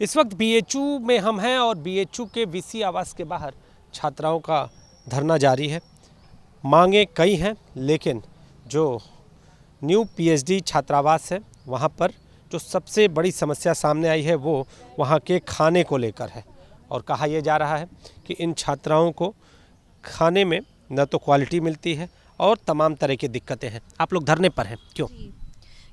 इस वक्त बीएचयू में हम हैं और बीएचयू के वीसी आवास के बाहर छात्राओं का धरना जारी है। मांगे कई हैं, लेकिन जो न्यू पीएचडी छात्रावास है वहाँ पर जो सबसे बड़ी समस्या सामने आई है वो वहाँ के खाने को लेकर है। और कहा यह जा रहा है कि इन छात्राओं को खाने में न तो क्वालिटी मिलती है और तमाम तरह की दिक्कतें हैं। आप लोग धरने पर हैं, क्यों?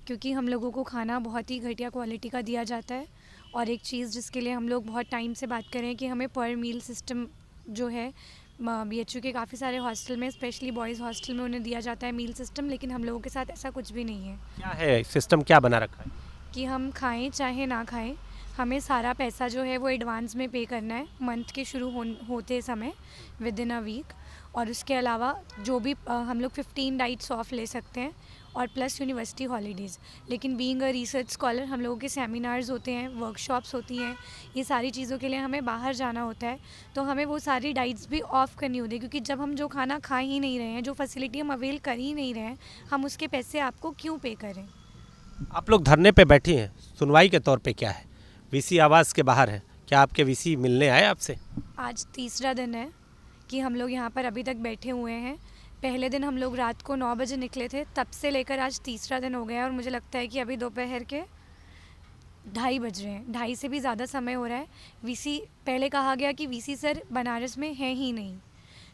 क्योंकि हम लोगों को खाना बहुत ही घटिया क्वालिटी का दिया जाता है। और एक चीज़ जिसके लिए हम लोग बहुत टाइम से बात कर रहे हैं कि हमें पर मील सिस्टम जो है बीएचयू के काफ़ी सारे हॉस्टल में, स्पेशली बॉयज़ हॉस्टल में उन्हें दिया जाता है मील सिस्टम, लेकिन हम लोगों के साथ ऐसा कुछ भी नहीं है। क्या है सिस्टम, क्या बना रखा है? कि हम खाएं चाहे ना खाएं, हमें सारा पैसा जो है वो एडवांस में पे करना है मंथ के शुरू होते समय विद इन अ वीक। और उसके अलावा जो भी हम लोग 15 डाइट्स ऑफ ले सकते हैं और प्लस यूनिवर्सिटी हॉलीडेज़। लेकिन बीइंग अ रिसर्च स्कॉलर हम लोगों के सेमिनार्स होते हैं, वर्कशॉप्स होती हैं, ये सारी चीज़ों के लिए हमें बाहर जाना होता है, तो हमें वो सारी डाइट्स भी ऑफ करनी होती है। क्योंकि जब हम जो खाना खा ही नहीं रहे हैं, जो फैसिलिटी हम अवेल कर ही नहीं रहे हैं, हम उसके पैसे आपको क्यों पे करें? आप लोग धरने पे बैठी हैं, सुनवाई के तौर पे क्या है? वीसी आवास के बाहर है, क्या आपके वीसी मिलने आए आपसे? आज तीसरा दिन है कि हम लोग यहाँ पर अभी तक बैठे हुए हैं। पहले दिन हम लोग रात को 9 बजे निकले थे, तब से लेकर आज तीसरा दिन हो गया है और मुझे लगता है कि अभी दोपहर के 2:30 बज रहे हैं, 2:30 से भी ज़्यादा समय हो रहा है। वीसी पहले कहा गया कि वीसी सर बनारस में हैं ही नहीं,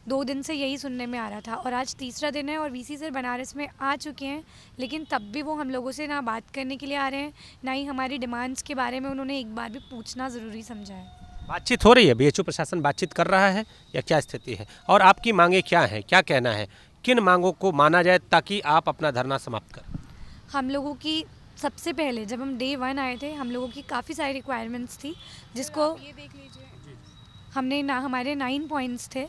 2 दिन से यही सुनने में आ रहा था और आज तीसरा दिन है और वीसी सर बनारस में आ चुके हैं, लेकिन तब भी वो हम लोगों से ना बात करने के लिए आ रहे हैं, ना ही हमारी डिमांड्स के बारे में उन्होंने एक बार भी पूछना ज़रूरी समझा है। बातचीत हो रही है, बीएचयू प्रशासन बातचीत कर रहा है या क्या स्थिति है? और आपकी मांगे क्या हैं, क्या कहना है, किन मांगों को माना जाए ताकि आप अपना धरना समाप्त करें? हम लोगों की सबसे पहले जब हम डे 1 आए थे, हम लोगों की काफ़ी सारी रिक्वायरमेंट्स थी, जिसको ये देख लीजिए हमने ना, हमारे 9 पॉइंट्स थे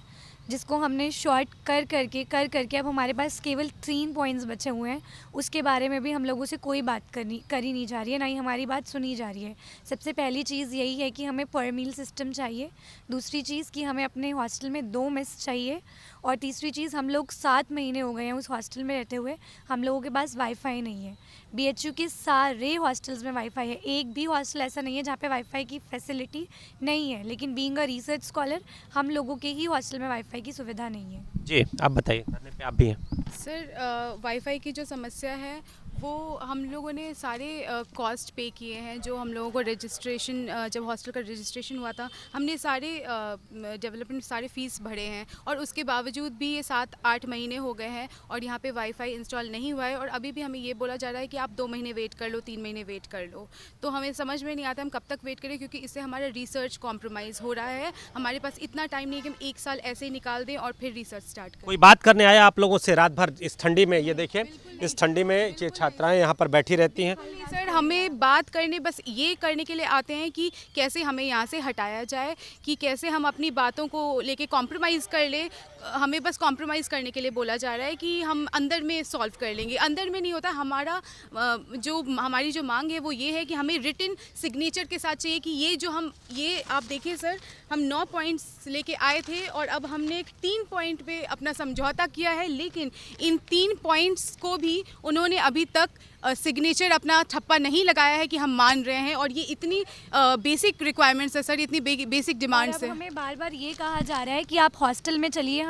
जिसको हमने शॉर्ट कर करके अब हमारे पास केवल 3 पॉइंट्स बचे हुए हैं। उसके बारे में भी हम लोगों से कोई बात करी नहीं जा रही है, ना ही हमारी बात सुनी जा रही है। सबसे पहली चीज़ यही है कि हमें पर मील सिस्टम चाहिए, दूसरी चीज़ कि हमें अपने हॉस्टल में 2 मेस चाहिए, और तीसरी चीज़ हम लोग 7 महीने हो गए हैं उस हॉस्टल में रहते हुए, हम लोगों के पास वाईफाई नहीं है। बीएचयू के सारे हॉस्टल्स में वाईफाई है, एक भी हॉस्टल ऐसा नहीं है जहाँ पे वाईफाई की फैसिलिटी नहीं है, लेकिन बीइंग अ रिसर्च स्कॉलर हम लोगों के ही हॉस्टल में वाईफाई की सुविधा नहीं है। जी आप बताइए, धरने पे आप भी हैं। सर, वाईफाई की जो समस्या है वो हम लोगों ने सारे कॉस्ट पे किए हैं। जो हम लोगों को रजिस्ट्रेशन, जब हॉस्टल का रजिस्ट्रेशन हुआ था, हमने सारे डेवलपमेंट सारे फ़ीस भरे हैं और उसके बावजूद भी ये 7-8 महीने हो गए हैं और यहाँ पे वाईफाई इंस्टॉल नहीं हुआ है। और अभी भी हमें ये बोला जा रहा है कि आप 2 महीने वेट कर लो, 3 महीने वेट कर लो। तो हमें समझ में नहीं आता हम कब तक वेट करें, क्योंकि इससे हमारा रिसर्च कॉम्प्रोमाइज़ हो रहा है। हमारे पास इतना टाइम नहीं है कि हम 1 साल ऐसे ही निकाल दें और फिर रिसर्च स्टार्ट करें। कोई बात करने आया आप लोगों से रात भर इस ठंडी में? ये देखिए, इस ठंडी में ये छात्राएं यहाँ पर बैठी रहती हैं। सर, हमें बात करने बस ये करने के लिए आते हैं कि कैसे हमें यहाँ से हटाया जाए, कि कैसे हम अपनी बातों को लेके कॉम्प्रोमाइज़ कर ले। हमें बस कॉम्प्रोमाइज़ करने के लिए बोला जा रहा है कि हम अंदर में सॉल्व कर लेंगे। अंदर में नहीं होता। हमारी जो मांग है वो ये है कि हमें रिटन सिग्नेचर के साथ चाहिए कि ये आप देखिए सर, हम 9 पॉइंट्स लेके आए थे और अब हमने 3 पॉइंट पे अपना समझौता किया है, लेकिन इन 3 पॉइंट्स को भी उन्होंने अभी तक सिग्नेचर अपना ठप्पा नहीं लगाया है कि हम मान रहे हैं। और ये इतनी बेसिक रिक्वायरमेंट्स है सर, इतनी बेसिक डिमांड्स है। हमें बार बार ये कहा जा रहा है कि आप हॉस्टल में चलिए,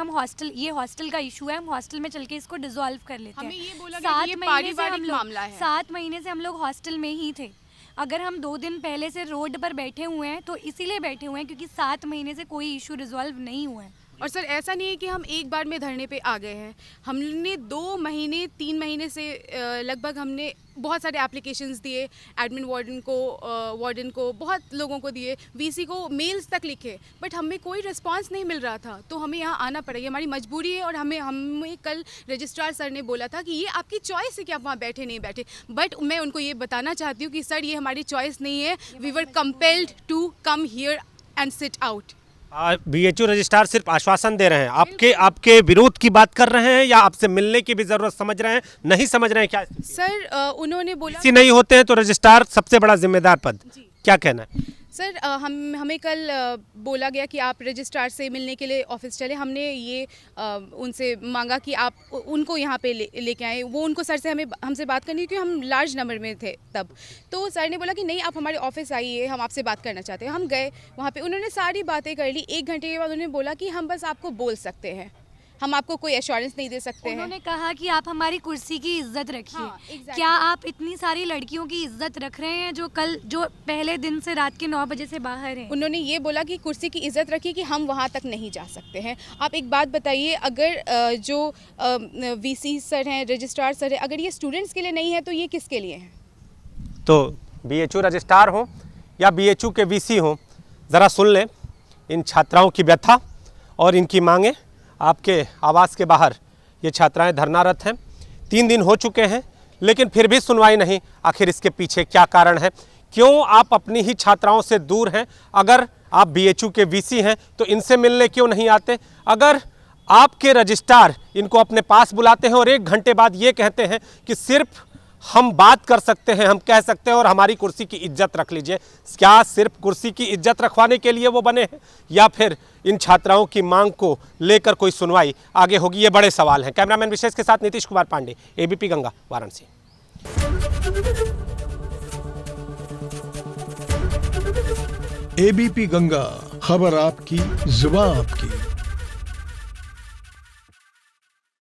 ये हॉस्टल का इशू है, हम हॉस्टल में चल के इसको डिसॉल्व कर लेते हैं। हमें ये बोला गया कि ये पारिवारिक मामला है। 7 महीने से हम लोग हॉस्टल में ही थे। अगर हम 2 दिन पहले से रोड पर बैठे हुए हैं तो इसीलिए बैठे हुए हैं क्योंकि 7 महीने से कोई इशू रिजॉल्व नहीं हुआ है। और सर, ऐसा नहीं है कि हम एक बार में धरने पे आ गए हैं। हमने 2 महीने 3 महीने से लगभग हमने बहुत सारे एप्लीकेशंस दिए, एडमिन वार्डन को बहुत लोगों को दिए, वीसी को मेल्स तक लिखे, बट हमें कोई रिस्पांस नहीं मिल रहा था। तो हमें यहाँ आना पड़ा, ये हमारी मजबूरी है। और हमें कल रजिस्ट्रार सर ने बोला था कि ये आपकी चॉइस है कि आप वहाँ बैठे नहीं बैठे, बट मैं उनको ये बताना चाहती हूँ कि सर ये हमारी चॉइस नहीं है। We were compelled to come here and sit out. BHU registrar सिर्फ आश्वासन दे रहे हैं, आपके विरोध की बात कर रहे हैं या आपसे मिलने की भी जरूरत समझ रहे हैं, नहीं समझ रहे हैं क्या? सर, उन्होंने बोला नहीं होते हैं तो रजिस्ट्रार सबसे बड़ा जिम्मेदार पद, क्या कहना है? सर हमें कल बोला गया कि आप रजिस्ट्रार से मिलने के लिए ऑफिस चले। हमने ये उनसे मांगा कि आप उनको यहाँ पे लेके आए। वो उनको सर से हमसे बात करनी थी क्योंकि हम लार्ज नंबर में थे तब। तो सर ने बोला कि नहीं, आप हमारे ऑफिस आइए, हम आपसे बात करना चाहते हैं। हम गए वहाँ पे, उन्होंने सारी बातें कर ली। 1 घंटे के बाद उन्होंने बोला कि हम बस आपको बोल सकते हैं, हम आपको कोई एश्योरेंस नहीं दे सकते हैं। उन्होंने कहा कि आप हमारी कुर्सी की इज्जत रखिए। हाँ, exactly। क्या आप इतनी सारी लड़कियों की इज्जत रख रहे हैं जो पहले दिन से रात के 9 बजे से बाहर हैं? उन्होंने ये बोला कि कुर्सी की इज्जत रखिए कि हम वहाँ तक नहीं जा सकते हैं। आप एक बात बताइए, अगर जो वीसी सर हैं, रजिस्ट्रार सर हैं, अगर ये स्टूडेंट्स के लिए नहीं है तो ये किसके लिए है? तो बीएचयू रजिस्ट्रार हो या बीएचयू के वीसी हो, ज़रा सुन लें इन छात्राओं की व्यथा और इनकी मांगें। आपके आवास के बाहर ये छात्राएं धरनारत हैं। 3 दिन हो चुके हैं लेकिन फिर भी सुनवाई नहीं। आखिर इसके पीछे क्या कारण है? क्यों आप अपनी ही छात्राओं से दूर हैं? अगर आप बीएचयू के वीसी हैं तो इनसे मिलने क्यों नहीं आते? अगर आपके रजिस्ट्रार इनको अपने पास बुलाते हैं और 1 घंटे बाद ये कहते हैं कि सिर्फ हम बात कर सकते हैं, हम कह सकते हैं और हमारी कुर्सी की इज्जत रख लीजिए, क्या सिर्फ कुर्सी की इज्जत रखवाने के लिए वो बने हैं या फिर इन छात्राओं की मांग को लेकर कोई सुनवाई आगे होगी? ये बड़े सवाल हैं। कैमरामैन विशेष के साथ नीतीश कुमार पांडे, एबीपी गंगा, वाराणसी। एबीपी गंगा, खबर आपकी, जुबान आपकी।